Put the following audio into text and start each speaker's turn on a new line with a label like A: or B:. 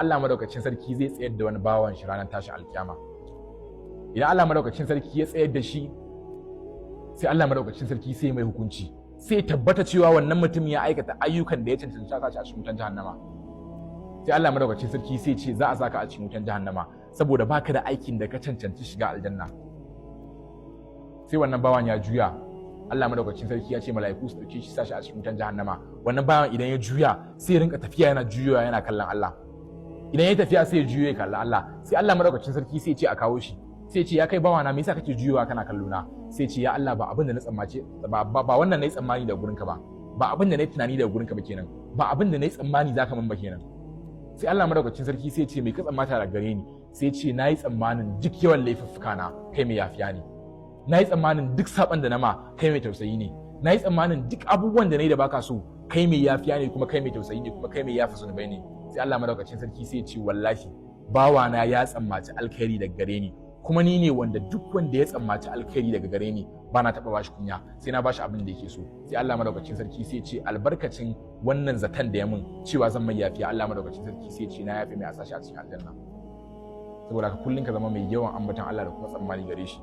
A: Allah madaukakin sarki zai tsayar da wani bawan shi ranar tashin alkiyama. Idan Allah madaukakin sarki ya tsayar da shi, sai Allah madaukakin sarki sai mai hukunci, sai tabbata cewa wannan mutum ya aikata ayyukan da ya cancanci saka shi a cikin wutan jahannama. Sai Allah madaukakin sarki sai ce za a saka a cikin wutan jahannama saboda baka da aikin da ka cancanci shiga aljanna. Sai wannan bawan ya juya, Allah madaukakin sarki ya ce mala'iku su dauke shi sashi a cikin wutan jahannama. Wannan bawan idan ya juya sai ya rinka tafiya yana juyowa yana kallon Allah. Idan ya tafiya sai ya juyo ya kalli Allah. Sai Allah madaukakin sarki sai ya ce a kawo shi. Sai ce ya kai bawana me yasa kake juyowa kana kallo na? Sai ce ya Allah ba abin da na tsammace ba wannan nayi tsammani da gurinka ba abin da nayi tunani da gurinka ba kenan, ba abin da nayi tsammani zaka min ba kenan. Sai Allah madaukakin sarki sai ce me ka tsammata daga gare ni? Sai ce nayi tsammanin duk yawan laifuffuka na kai mai yafiya ne, nayi tsammanin duk saban da na ma kai mai tausayi ne, nayi tsammanin duk abubuwan da nayi da baka so kai mai yafiya ne kuma kai mai tausayi ne kuma kai mai yafi zunubai ne. Sai Allah madaukakin sarki sai ce wallahi bawana ya tsammaci alkhairi daga gare ni, kuma ni ne wanda duk wanda ya tsammaci alkhairi daga gare ni ba na taɓa bashi kunya, sai na bashi abin da yake so. Sai Allah madaukakin sarki sai ce albarkacin wannan zaton da ya min cewa zan mai yafiya, Allah madaukakin sarki sai ce na yafi mai a sashi a cikin aljanna. Saboda haka kullun ka zama mai yawan ambaton Allah da kuma tsammani gare shi.